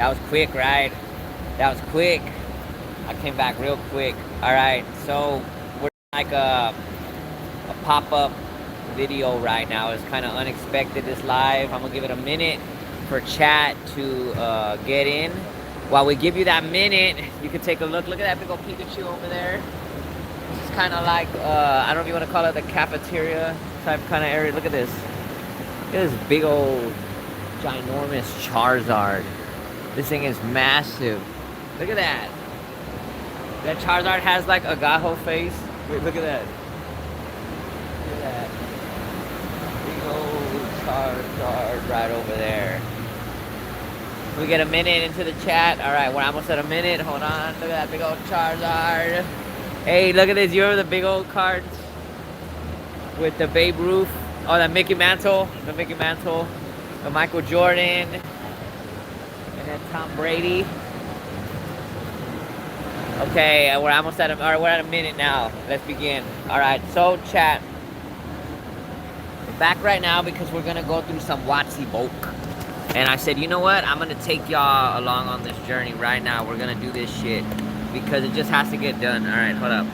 That was quick, right? That was quick. I came back real quick. All right, so we're like a pop-up video right now. It's kind of unexpected, this live. I'm gonna give it a minute for chat to get in. While we give you that minute, you can take a look. Look at that big old Pikachu over there. It's kind of like, I don't know if you want to call it the cafeteria type kind of area. Look at this. Look at this big old ginormous Charizard. This thing is massive. Look at that. That Charizard has like a Gaho face. Wait, look at that. Look at that. Big old Charizard right over there. We get a minute into the chat. All right, we're almost at a minute. Hold on. Look at that big old Charizard. Hey, look at this. You remember the big old cards with the Babe Ruth? Oh, the Mickey Mantle. The Mickey Mantle. The Michael Jordan. And then Tom Brady. Okay, we're almost at we're at a minute now. Let's begin. All right, so chat. We're back right now because we're gonna go through some WOTC bulk. And I said, you know what? I'm gonna take y'all along on this journey right now. We're gonna do this shit because it just has to get done. All right, hold up.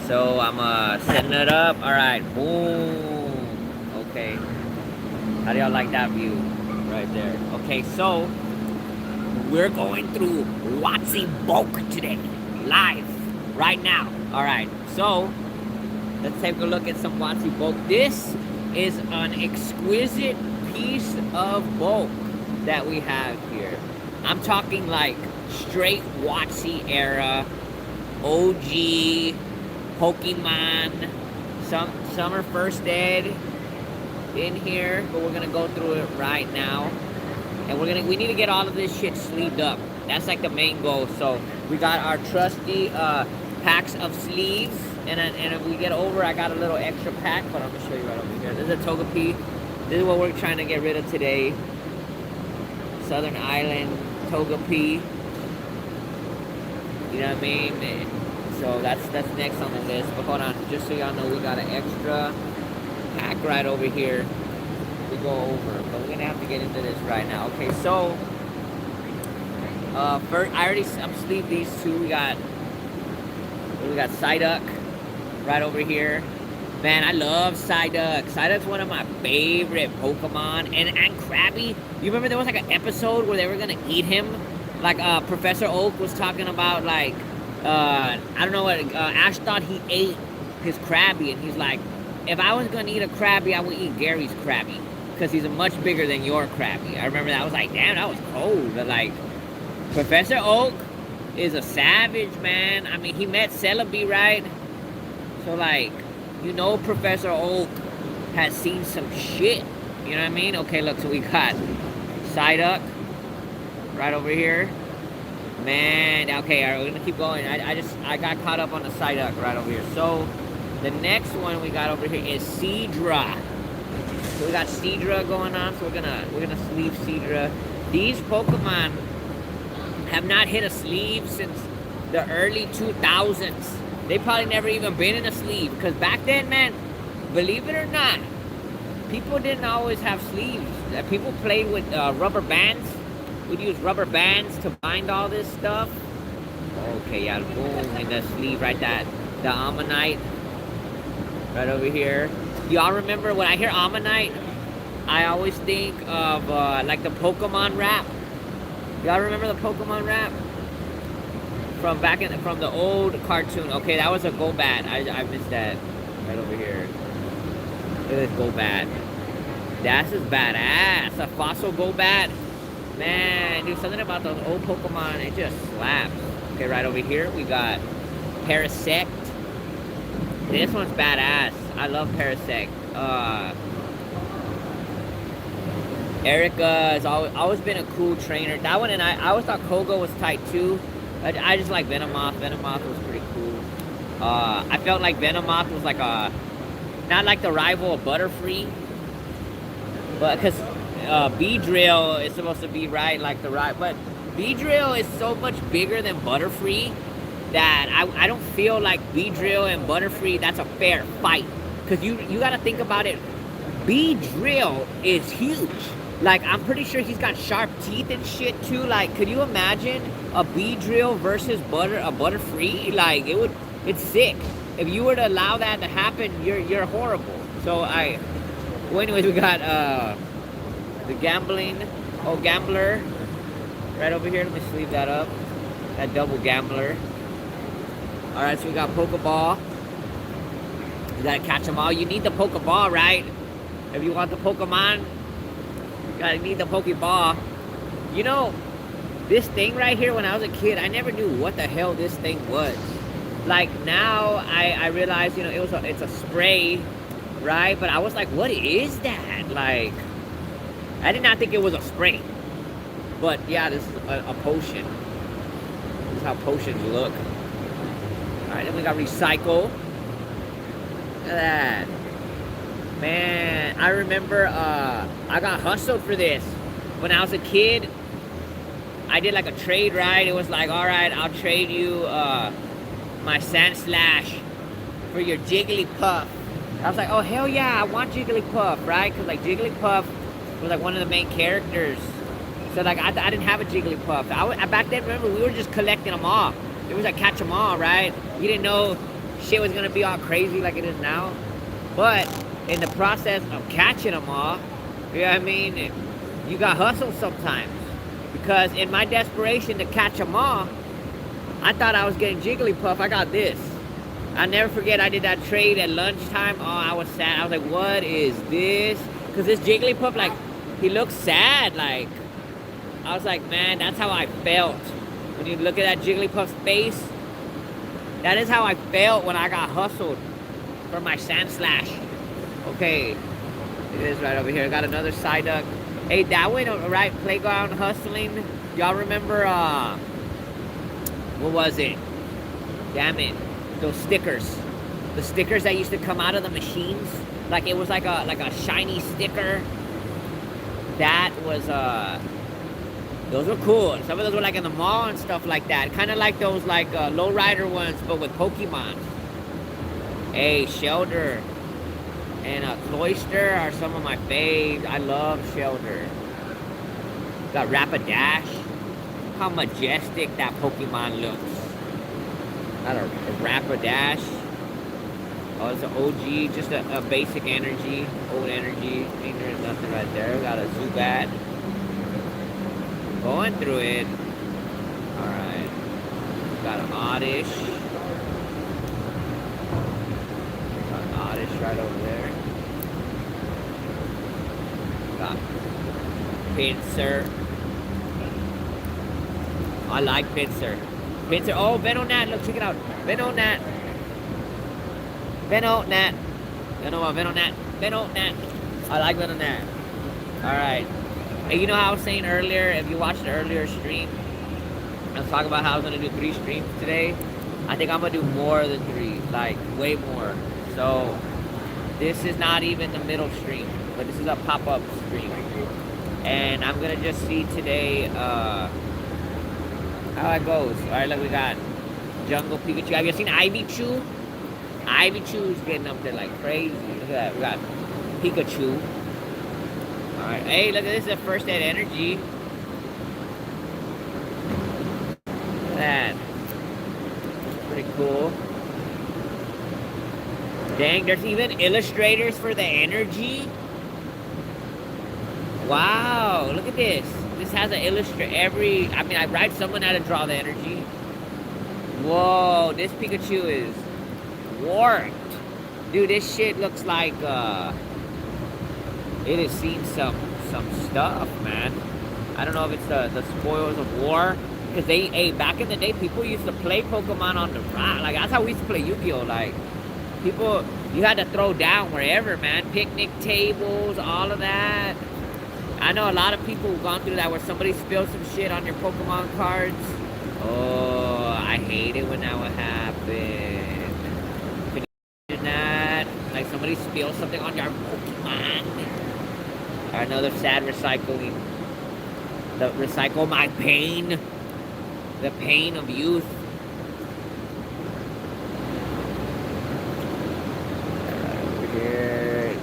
So I'm setting it up. All right, boom. Okay. How do y'all like that view right there? Okay, so we're going through WOTC bulk today, live, right now. All right, so let's take a look at some WOTC bulk. This is an exquisite piece of bulk that we have here. I'm talking like straight WOTC era, OG, Pokemon, some are first ed in here, but we're gonna go through it right now. And we need to get all of this shit sleeved up. That's like the main goal. So we got our trusty packs of sleeves. And if we get over, I got a little extra pack, but I'm gonna show you right over here. This is a Togepi. This is what we're trying to get rid of today. Southern Island Togepi. You know what I mean? So that's next on the list. But hold on, just so y'all know, we got an extra pack right over here. We go over, but we're gonna have to get into this right now. Okay, so first, I'm sleeved these two. We got Psyduck right over here. Man, I love Psyduck. Psyduck's one of my favorite Pokemon. And Krabby. You remember there was like an episode where they were gonna eat him? Like Professor Oak was talking about like I don't know what Ash thought he ate his Krabby, and he's like, if I was gonna eat a Krabby, I would eat Gary's Krabby. Because he's much bigger than your Krabby. I remember that. I was like, damn, that was cold. But like, Professor Oak is a savage, man. I mean, he met Celebi, right? So like, you know Professor Oak has seen some shit. You know what I mean? Okay, look, so we got Psyduck right over here. Man, okay, all right, we're gonna keep going. I got caught up on the Psyduck right over here. So the next one we got over here is Seadra. So we got Seadra going on, so we're gonna sleeve Seadra. These Pokemon have not hit a sleeve since the early 2000s. They probably never even been in a sleeve, because back then, man, believe it or not, people didn't always have sleeves. People played with rubber bands. We'd use rubber bands to bind all this stuff. Okay, yeah, boom, in the sleeve right there. The Ammonite right over here. Y'all remember when I hear Ammonite, I always think of like the Pokemon rap. Y'all remember the Pokemon rap from the old cartoon? Okay, that was a Golbat. I missed that right over here. Look at this Golbat. That's just badass. A fossil Golbat. Man, dude, something about those old Pokemon, it just slaps. Okay, right over here we got Parasect. This one's badass. I love Parasect. Erica has always been a cool trainer. That one, and I always thought Koga was tight too. I just like Venomoth. Venomoth was pretty cool. I felt like Venomoth was like not like the rival of Butterfree, but because Beedrill is supposed to be like the right, but Beedrill is so much bigger than Butterfree that I don't feel like Beedrill and Butterfree, that's a fair fight. Because you got to think about it. Beedrill is huge. Like, I'm pretty sure he's got sharp teeth and shit too. Like, could you imagine a Beedrill versus a Butterfree? Like, it's sick. If you were to allow that to happen, you're horrible. So well, anyways, we got the gambler right over here. Let me sleeve that up. That double gambler. All right, so we got Pokeball. You gotta catch them all. You need the Pokeball, right? If you want the Pokemon, you gotta need the Pokeball. You know, this thing right here, when I was a kid, I never knew what the hell this thing was. Like, now I realize, you know, it's a spray, right? But I was like, what is that? Like, I did not think it was a spray. But yeah, this is a potion. This is how potions look. Alright, then we got Recycle. Look at that. Man, I remember I got hustled for this. When I was a kid, I did like a trade, right? It was like, alright, I'll trade you my Sandslash for your Jigglypuff. I was like, oh hell yeah, I want Jigglypuff, right? Because like Jigglypuff was like one of the main characters. So like I didn't have a Jigglypuff. Back then, remember, we were just collecting them all. It was like catch them all, right? You didn't know shit was gonna be all crazy like it is now. But in the process of catching them all, you know what I mean? You got hustled sometimes. Because in my desperation to catch them all, I thought I was getting Jigglypuff. I got this. I'll never forget, I did that trade at lunchtime. Oh, I was sad. I was like, what is this? Because this Jigglypuff, like, he looks sad. Like, I was like, man, that's how I felt. When you look at that Jigglypuff's face, that is how I felt when I got hustled for my Sandslash. Okay, it is right over here. I got another Psyduck. Hey, that went right, Playground Hustling. Y'all remember, what was it? Damn it. Those stickers. The stickers that used to come out of the machines. Like, it was like a shiny sticker. That was, those were cool. Some of those were like in the mall and stuff like that. Kind of like those like lowrider ones, but with Pokemon. Hey, Shelter and Cloyster are some of my faves. I love Shelter. Got Rapidash. How majestic that Pokemon looks. Got a Rapidash. Oh, it's an OG, just a basic energy, old energy. I think there's nothing right there. We got a Zubat. Going through it. Alright. Got an Oddish. Got an Oddish right over there. Got Pinsir. I like Pinsir. Pinsir. Oh, Venonat. Look, check it out. Venonat. Venonat. You know what? Venonat. I like Venonat. Alright. Hey, you know how I was saying earlier, if you watched the earlier stream, I was talking about how I was going to do 3 streams today. I think I'm going to do more than 3, like way more. So this is not even the middle stream, but this is a pop-up stream. And I'm going to just see today how it goes. All right, look, we got Jungle Pikachu. Have you seen Ivychew? Ivychew is getting up there like crazy. Look at that. We got Pikachu. Alright, hey, look at this, is a first aid energy. Look at that. Pretty cool. Dang, there's even illustrators for the energy. Wow, look at this. This has an illustrator I write someone how to draw the energy. Whoa, this Pikachu is warped. Dude, this shit looks like, it has seen some stuff, man. I don't know if it's the spoils of war. Because back in the day, people used to play Pokemon on the rock. Like, that's how we used to play Yu-Gi-Oh! Like, people, you had to throw down wherever, man. Picnic tables, all of that. I know a lot of people who've gone through that where somebody spilled some shit on your Pokemon cards. Oh, I hate it when that would happen. Can you imagine that? Like, somebody spills something on your Pokemon. Another sad recycling. Recycle my pain. The pain of youth. Right over here.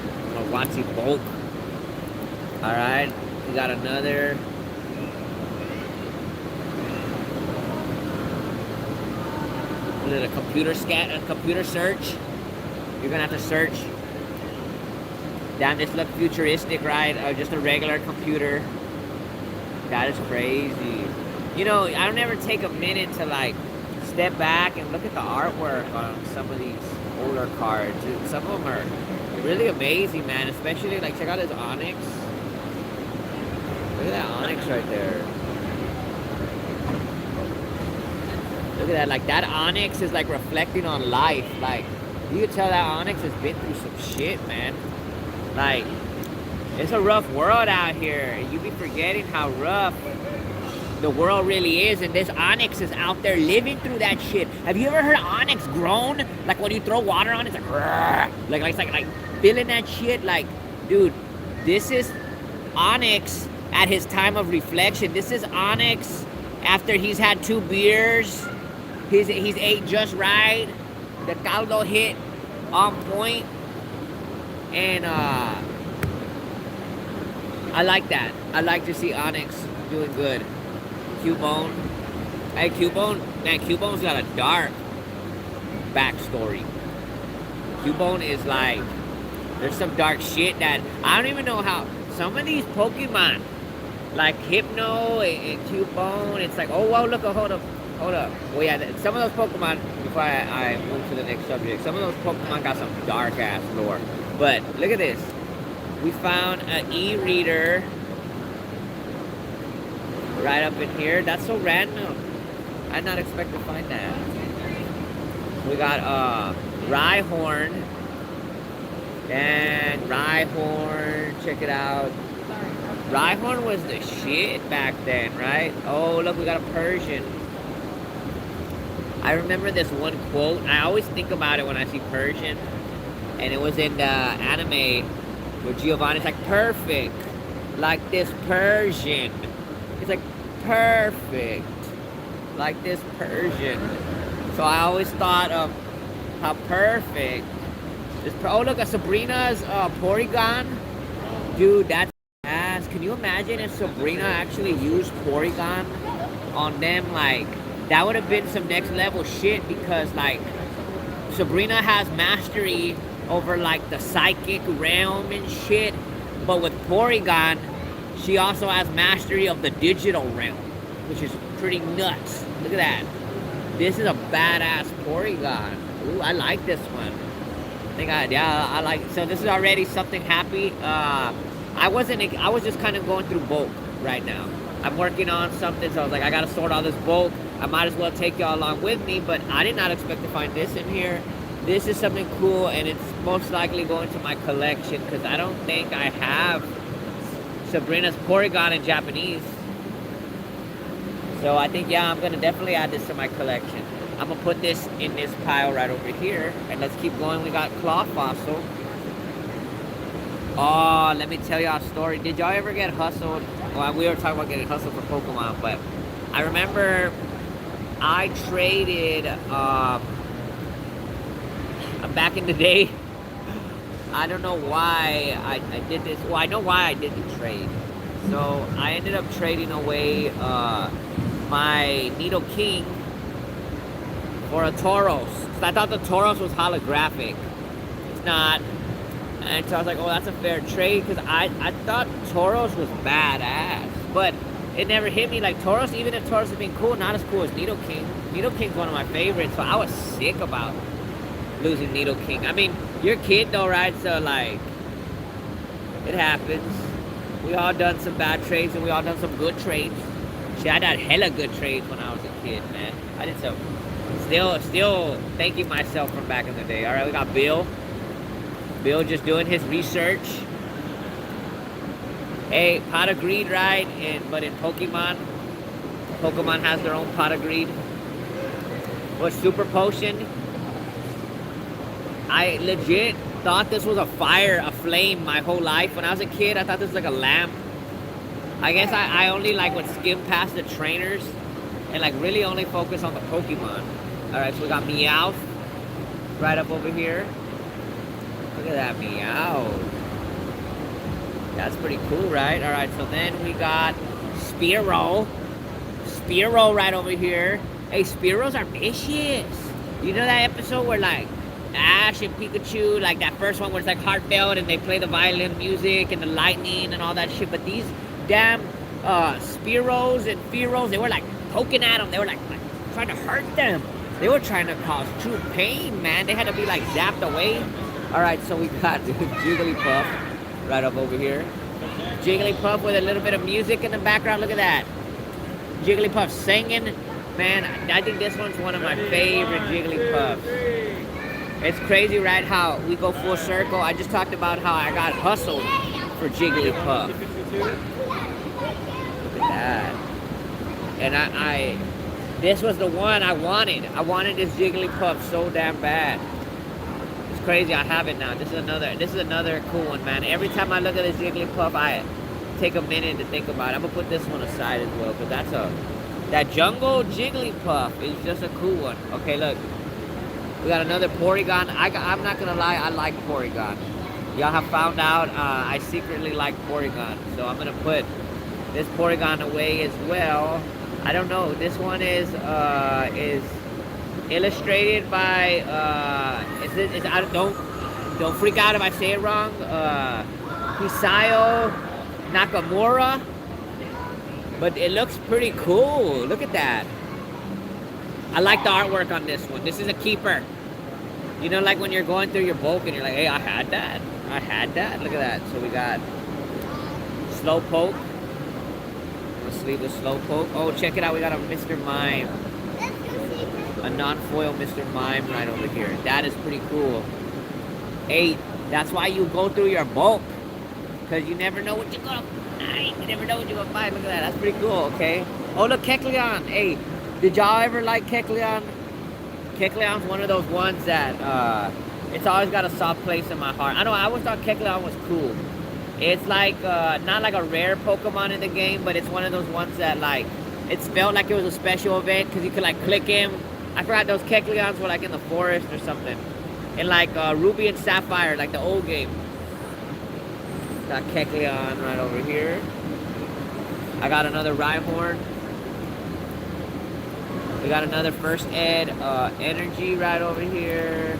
WOTC bulk. Alright. We got another. A computer search. You're gonna have to search. Damn, this look futuristic, right? Just a regular computer. That is crazy. You know, I don't ever take a minute to like step back and look at the artwork on some of these older cards. Some of them are really amazing, man. Especially like, check out this Onyx. Look at that Onyx right there. Look at that, like that Onyx is like reflecting on life. Like, you can tell that Onyx has been through some shit, man. Like, it's a rough world out here. You be forgetting how rough the world really is, and this Onyx is out there living through that shit. Have you ever heard Onyx groan? Like when you throw water on it, it's like feeling that shit. Like, dude, this is Onyx at his time of reflection. This is Onyx after he's had 2 beers. He's ate just right. The caldo hit on point. And I like that. I like to see Onyx doing good. Cubone. Hey, Cubone. Man, Cubone's got a dark backstory. Cubone is like, there's some dark shit that I don't even know how. Some of these Pokemon, like Hypno and Cubone, it's like, oh, wow, look, hold up. Well, yeah, some of those Pokemon, before I move to the next subject, some of those Pokemon got some dark-ass lore. But look at this. We found an e-reader right up in here. That's so random. I did not expect to find that. We got Rhyhorn. And Rhyhorn, check it out. Rhyhorn was the shit back then, right? Oh, look, we got a Persian. I remember this one quote. I always think about it when I see Persian. And it was in the anime where Giovanni's like, perfect. Like this Persian. He's like, perfect. Like this Persian. So I always thought of how perfect. Oh, look, a Sabrina's Porygon. Dude, that's ass. Can you imagine if Sabrina actually used Porygon on them? Like, that would have been some next level shit, because like Sabrina has mastery over like the psychic realm and shit, but with Porygon she also has mastery of the digital realm, which is pretty nuts. Look at that. This is a badass Porygon. Ooh, I like this one. I like it. So this is already something happy. I was just kind of going through bulk right now. I'm working on something, so I was like, I gotta sort all this bulk. I might as well take y'all along with me, but I did not expect to find this in here. This is something cool, and it's most likely going to my collection, because I don't think I have Sabrina's Porygon in Japanese. So I think, yeah, I'm gonna definitely add this to my collection. I'm gonna put this in this pile right over here, and let's keep going. We got Claw Fossil. Oh, let me tell y'all a story. Did y'all ever get hustled? Well, we were talking about getting hustled for Pokemon, but I remember I traded, back in the day, I don't know why I did this. Well, I know why I did the trade. So I ended up trading away my Nidoking for a Tauros. So I thought the Tauros was holographic. It's not. And so I was like, oh, that's a fair trade, because I thought Tauros was badass. But it never hit me like Tauros, even if Tauros has been cool, not as cool as Nidoking. Nidoking's one of my favorites, so I was sick about losing Nidoking. I mean, you're a kid though, right? So like, it happens. We all done some bad trades, and we all done some good trades. Shit, I done hella good trades when I was a kid, man. I did some. Still thanking myself from back in the day. All right, we got Bill. Bill just doing his research. Hey, pot of greed, right? But in Pokemon has their own pot of greed. What, Super Potion? I legit thought this was a flame my whole life. When I was a kid, I thought this was like a lamp. I guess I only like would skim past the trainers and like really only focus on the Pokemon. Alright, so we got Meowth right up over here. Look at that Meowth. That's pretty cool, right? All right, so then we got Spearow. Spearow right over here. Hey, Spearows are vicious. You know that episode where like Ash and Pikachu, like that first one where it's like heartfelt and they play the violin music and the lightning and all that shit. But these damn Spearows and Fearows, they were like poking at them. They were like trying to hurt them. They were trying to cause true pain, man. They had to be like zapped away. All right, so we got Jigglypuff right up over here. Jigglypuff with a little bit of music in the background. Look at that. Jigglypuff singing. Man, I think this one's one of my favorite Jigglypuffs. It's crazy, right, how we go full circle. I just talked about how I got hustled for Jigglypuff. Look at that. And I this was the one I wanted. I wanted this Jigglypuff so damn bad. It's crazy, I have it now. This is another cool one, man. Every time I look at this Jigglypuff, I take a minute to think about it. I'm gonna put this one aside as well, because that jungle Jigglypuff is just a cool one. Okay, look. We got another Porygon. I'm not gonna lie, I like Porygon. Y'all have found out I secretly like Porygon. So I'm gonna put this Porygon away as well. I don't know. This one is illustrated by don't freak out if I say it wrong. Hisayo Nakamura. But it looks pretty cool. Look at that. I like the artwork on this one. This is a keeper. You know, like when you're going through your bulk and you're like, hey, I had that. I had that. Look at that. So we got Slowpoke. Let's leave the Slowpoke. Oh, check it out. We got a Mr. Mime. A non-foil Mr. Mime right over here. That is pretty cool. Hey, that's why you go through your bulk. Because you never know what you're going to find. You never know what you're going to find. Look at that. That's pretty cool, okay? Oh, look, Kecleon. Hey, did y'all ever like Kecleon? Kecleon's one of those ones that it's always got a soft place in my heart. I always thought Kecleon was cool. It's like not like a rare Pokemon in the game, but it's one of those ones that like it's felt like it was a special event because you could like click him. I forgot those Kecleons were like in the forest or something. In like Ruby and Sapphire, like the old game. Got Kecleon right over here. I got another Rhyhorn. We got another First Ed energy right over here.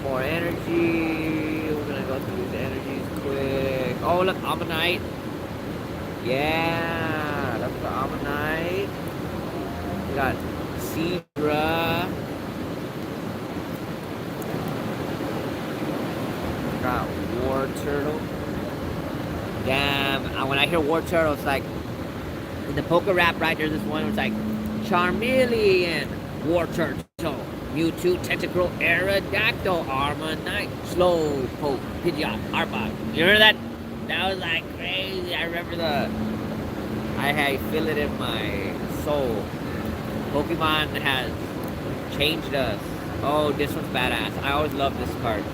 More energy. We're gonna go through these energies quick. Oh, look, Ammonite. Yeah, that's the Ammonite. We got Zebra. We got War Turtle. Damn, when I hear War Turtle, it's like in the Poke Rap, right? There's this one where it's like Charmeleon, War Turtle, Mewtwo, Tentacruel, Aerodactyl, Armanite, Slowpoke, Pidgeot, Arbok. You remember that? That was like crazy. I remember I feel it in my soul. Pokemon has changed us. Oh, this one's badass. I always love this card.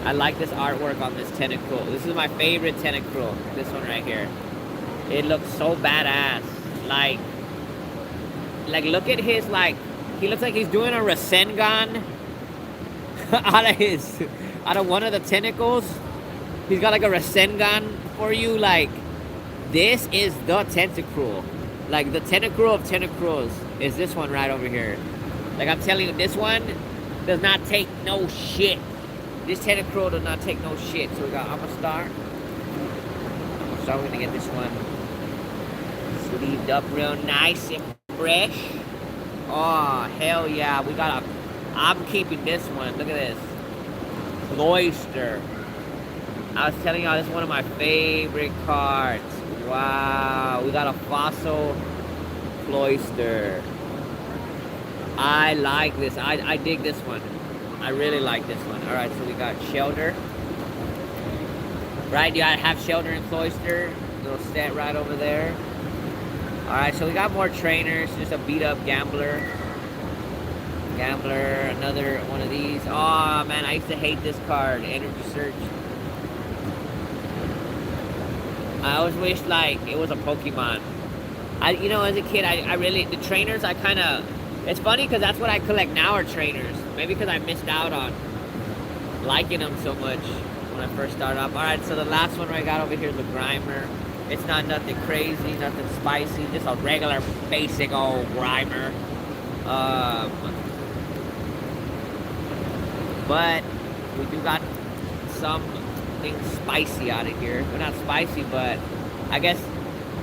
I like this artwork on this Tentacruel. This is my favorite Tentacruel. This one right here. It looks so badass. Like look at his, like, he looks like he's doing a Rasengan out of one of the tentacles. He's got like a Rasengan for you. Like, this is the Tentacruel. Like, the Tentacruel of Tentacruels is this one right over here. Like, I'm telling you, this one does not take no shit. This Tentacruel does not take no shit. So we got Amistar. So we're gonna get this one sleeved up real nice and fresh. Oh, hell yeah. I'm keeping this one. Look at this. Cloyster. I was telling y'all, this is one of my favorite cards. Wow. We got a fossil Cloyster. I like this. I dig this one. I really like this one. Alright, so we got Shelter. Right, you gotta have Shelter and Cloyster. Little set right over there. Alright, so we got more trainers. Just a beat up Gambler. Another one of these. Oh man, I used to hate this card. Energy Search. I always wish like it was a Pokemon. You know, as a kid, I really, the trainers, I kind of, it's funny because that's what I collect now are trainers. Maybe because I missed out on liking them so much. when I first started off. All right, so the last one I got over here is the Grimer. It's not nothing crazy, nothing spicy, just a regular basic old Grimer. But we do got something spicy out of here. Well, not spicy, but I guess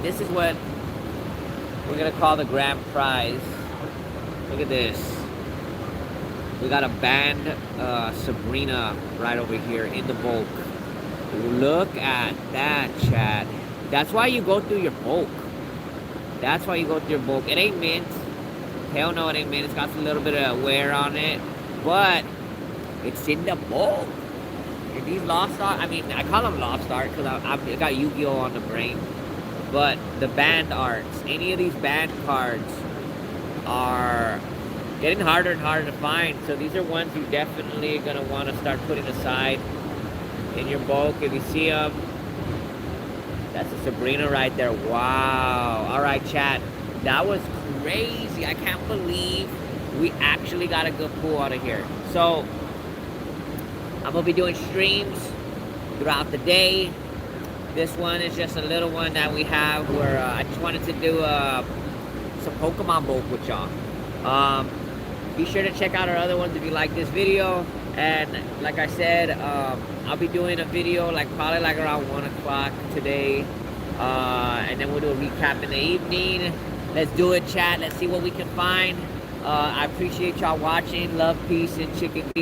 this is what we're gonna call the grand prize. Look at this. We got a banned Sabrina right over here in the bulk. Look at that, chat. That's why you go through your bulk. That's why you go through your bulk. It ain't mint. Hell no, it ain't mint. It's got a little bit of wear on it. But it's in the bulk. And these Lost Art, I mean, I call them Lost Art because I got Yu-Gi-Oh! On the brain. But the banned arts, any of these banned cards are getting harder and harder to find. So these are ones you definitely are going to want to start putting aside in your bulk. If you see them, that's a Sabrina right there. Wow. All right, chat. That was crazy. I can't believe we actually got a good pull out of here. So I'm going to be doing streams throughout the day. This one is just a little one that we have where I just wanted to do some Pokemon bulk with y'all. Be sure to check out our other ones if you like this video. And like I said, I'll be doing a video probably around 1 o'clock today. And then we'll do a recap in the evening. Let's do it, chat. Let's see what we can find. I appreciate y'all watching. Love, peace, and chicken grease.